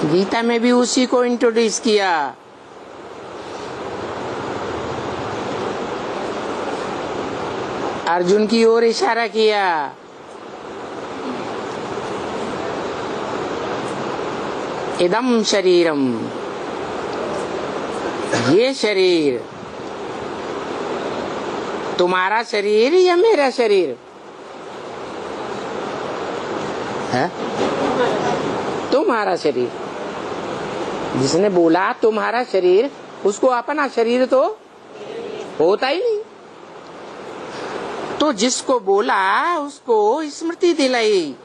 गीता में भी उसी को इंट्रोड्यूस किया। अर्जुन की ओर इशारा किया। इदम शरीरम, ये शरीर तुम्हारा शरीर या मेरा शरीर है? तुम्हारा शरीर। जिसने बोला तुम्हारा शरीर, उसको अपना शरीर तो होता ही नहीं। तो जिसको बोला उसको स्मृति दिलाई,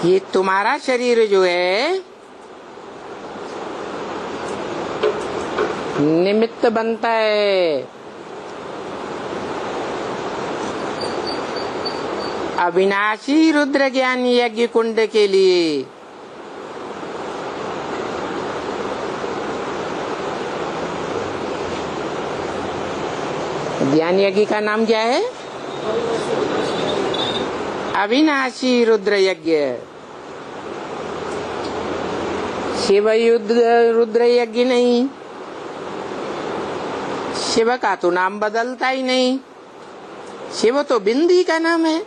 ये तुम्हारा शरीर जो है निमित्त बनता है अविनाशी रुद्र ज्ञान यज्ञ कुंड के लिए। ज्ञान यज्ञ का नाम क्या है? अविनाशी रुद्र यज्ञ। शिव युद्ध रुद्र यज्ञ नहीं, शिव का तो नाम बदलता ही नहीं, शिव तो बिंदी का नाम है।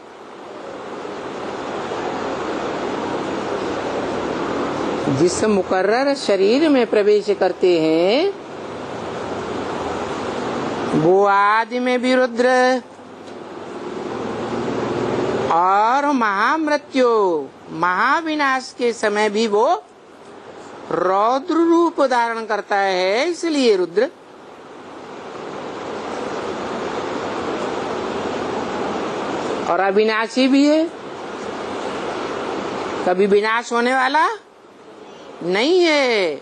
जिस मुकर्रर शरीर में प्रवेश करते हैं वो आदि में भी रुद्र और महामृत्यु महाविनाश के समय भी वो रौद्र रूप धारण करता है, इसलिए रुद्र। और अविनाशी भी है, कभी विनाश होने वाला नहीं है।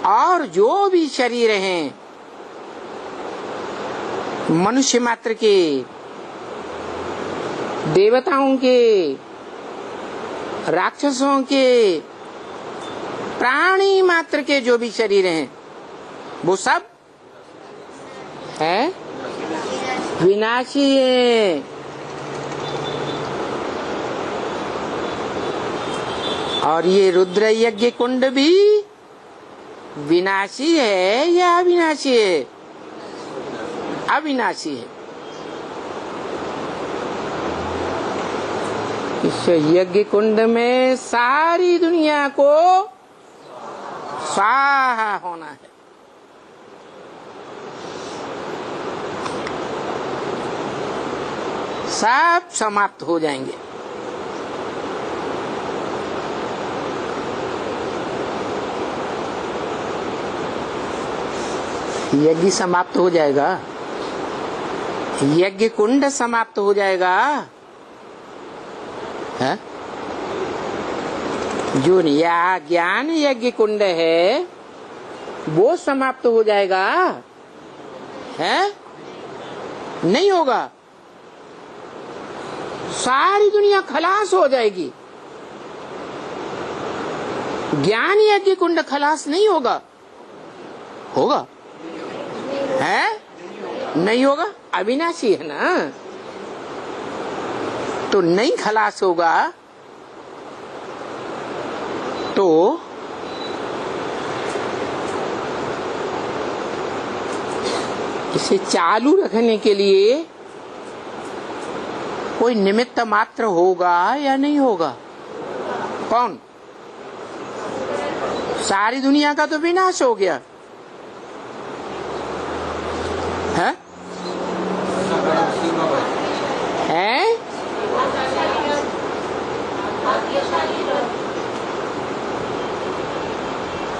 और जो भी शरीर हैं मनुष्य मात्र के, देवताओं के, राक्षसों के, प्राणी मात्र के जो भी शरीर हैं वो सब है विनाशी है। और ये रुद्र यज्ञ कुंड भी विनाशी है या अविनाशी है? अविनाशी है। इस यज्ञ कुंड में सारी दुनिया को स्वाहा होना है। सब समाप्त हो जाएंगे। यज्ञ समाप्त हो जाएगा, यज्ञ कुंड समाप्त हो जाएगा है? जो ज्ञान यज्ञ कुंड है वो समाप्त हो जाएगा है? नहीं होगा। सारी दुनिया खलास हो जाएगी, ज्ञान यज्ञ कुंड खलास नहीं होगा। होगा है? नहीं होगा, अविनाशी है ना, तो नहीं खलास होगा। तो इसे चालू रखने के लिए कोई निमित्त मात्र होगा या नहीं होगा? कौन? सारी दुनिया का तो विनाश हो गया है? है?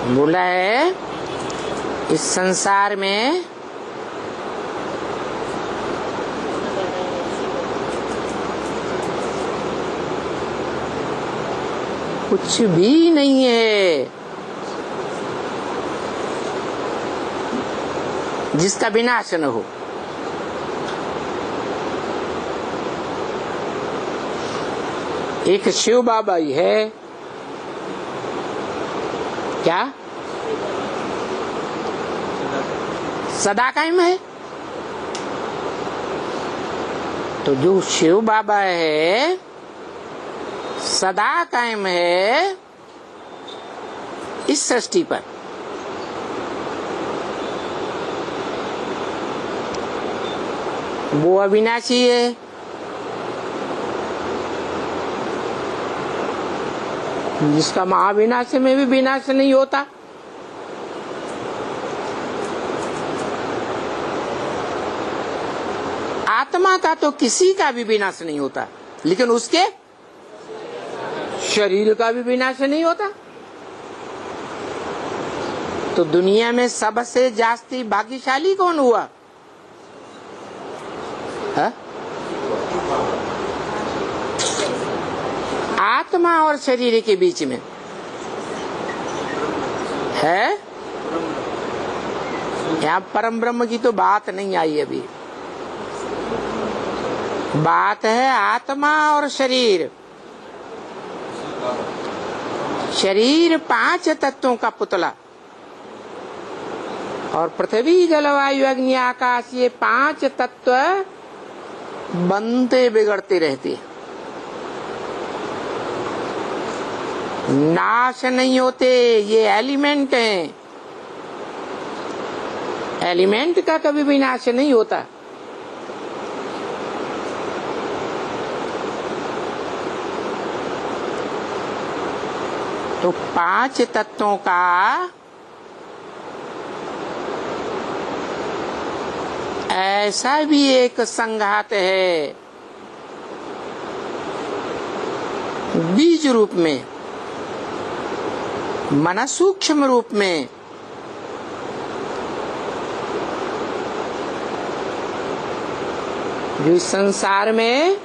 बोला है इस संसार में कुछ भी नहीं है जिसका विनाश न हो। एक शिव बाबा ही है क्या? सदा कायम है। तो जो शिव बाबा है सदा कायम है इस सृष्टि पर। वो अविनाशी है। जिसका महाविनाश में भी विनाश नहीं होता। आत्मा का तो किसी का भी विनाश नहीं होता, लेकिन उसके शरीर का भी विनाश नहीं होता। तो दुनिया में सबसे जास्ती भाग्यशाली कौन हुआ? है? आत्मा और शरीर के बीच में है। यहाँ परम ब्रह्म की तो बात नहीं आई अभी। बात है आत्मा और शरीर। शरीर 5 तत्वों का पुतला, और पृथ्वी जल वायु अग्नि आकाश, ये 5 तत्व बनते बिगड़ते रहते, नाश नहीं होते। ये एलिमेंट हैं। एलिमेंट का कभी भी नाश नहीं होता। तो 5 तत्वों का ऐसा भी एक संघात है बीज रूप में, मन सूक्ष्म रूप में। जो इस संसार में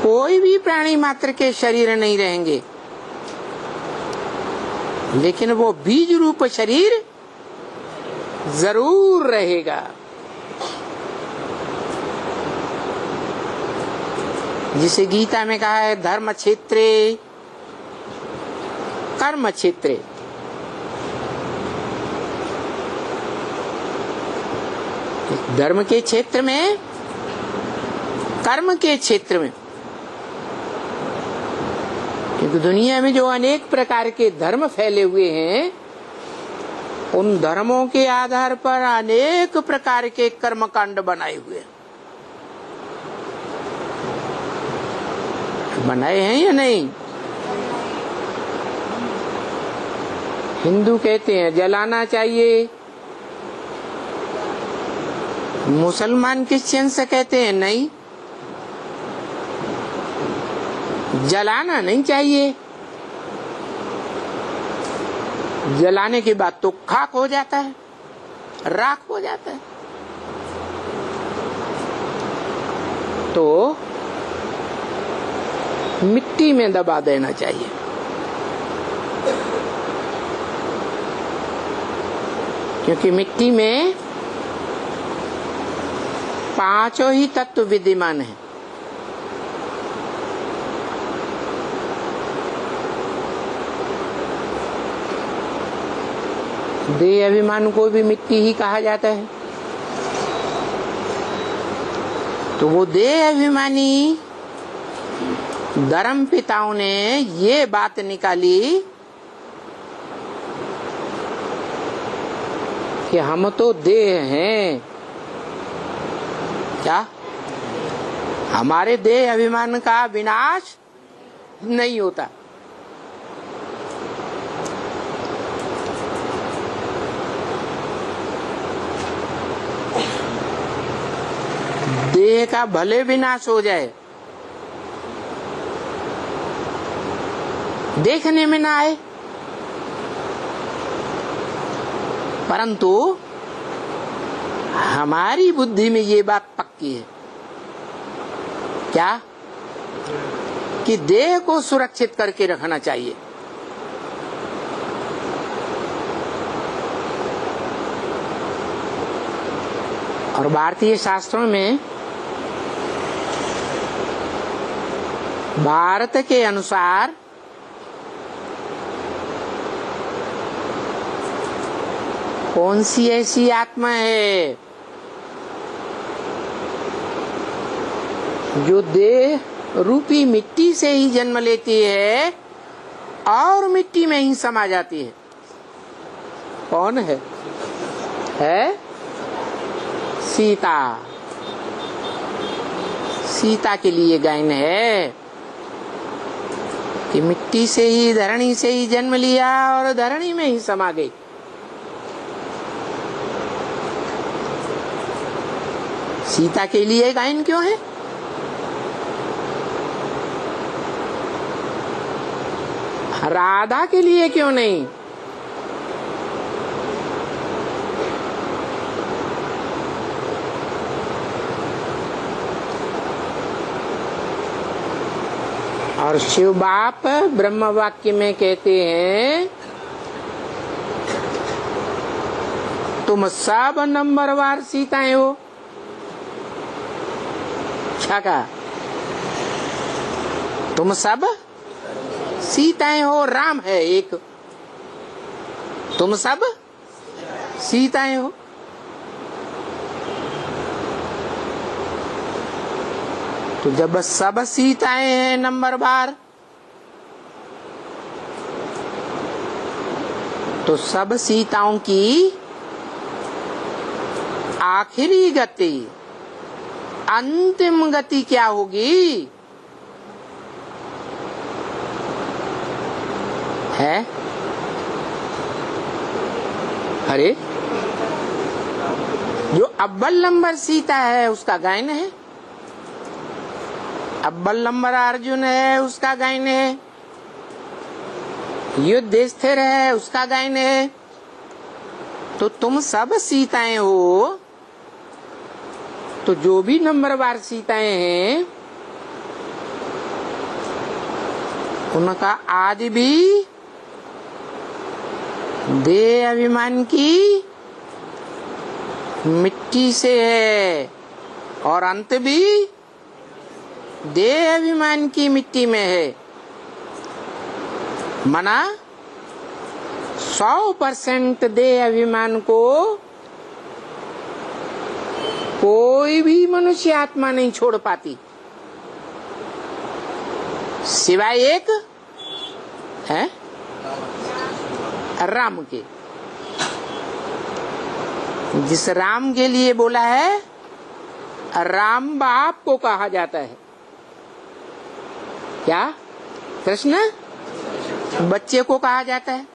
कोई भी प्राणी मात्र के शरीर नहीं रहेंगे, लेकिन वो बीज रूप शरीर जरूर रहेगा। जिसे गीता में कहा है धर्म क्षेत्रे कर्म क्षेत्रे। धर्म के क्षेत्र में, कर्म के क्षेत्र में। क्योंकि दुनिया में जो अनेक प्रकार के धर्म फैले हुए हैं, उन धर्मों के आधार पर अनेक प्रकार के कर्मकांड बनाए हुए हैं। बनाए हैं या नहीं? हिंदू कहते हैं जलाना चाहिए, मुसलमान क्रिश्चियन से कहते हैं नहीं, जलाना नहीं चाहिए। जलाने के बाद तो खाक हो जाता है, राख हो जाता है। तो मिट्टी में दबा देना चाहिए। क्योंकि मिट्टी में 5 ही तत्व विद्यमान है। देह अभिमान को भी मिट्टी ही कहा जाता है। तो वो देह अभिमानी धर्म पिताओं ने ये बात निकाली कि हम तो देह हैं। क्या? हमारे देह अभिमान का विनाश नहीं होता। देह का भले विनाश हो जाए, देखने में ना आए, परंतु हमारी बुद्धि में ये बात पक्की है। क्या? कि देह को सुरक्षित करके रखना चाहिए। और भारतीय शास्त्रों में भारत के अनुसार कौन सी ऐसी आत्मा है जो देह रूपी मिट्टी से ही जन्म लेती है और मिट्टी में ही समा जाती है। कौन है? सीता। सीता के लिए गायन है कि मिट्टी से ही, धरणी से ही जन्म लिया और धरणी में ही समा गई। सीता के लिए गायन क्यों है? राधा के लिए क्यों नहीं? और शिव बाप ब्रह्म वाक्य में कहते हैं, तुम सब नंबरवार सीताएं हो। क्या कहा? तुम सब सीताएं हो, राम है एक, तुम सब सीताएं हो। तो जब सब सीताएं हैं नंबरवार, तो सब सीताओं की आखिरी गति, अंतिम गति क्या होगी? है? अरे जो अव्वल नंबर सीता है उसका गायन है, अव्वल नंबर अर्जुन है उसका गायन है, युद्ध स्थिर है उसका गायन है। तो तुम सब सीताएं हो, तो जो भी नंबरवार सीताएं हैं उनका आदि भी देह अभिमान की मिट्टी से है और अंत भी देह अभिमान की मिट्टी में है। मना 100% देह अभिमान को कोई भी मनुष्य आत्मा नहीं छोड़ पाती, सिवाय एक है राम के। जिस राम के लिए बोला है, राम बाप को कहा जाता है। क्या? कृष्ण बच्चे को कहा जाता है।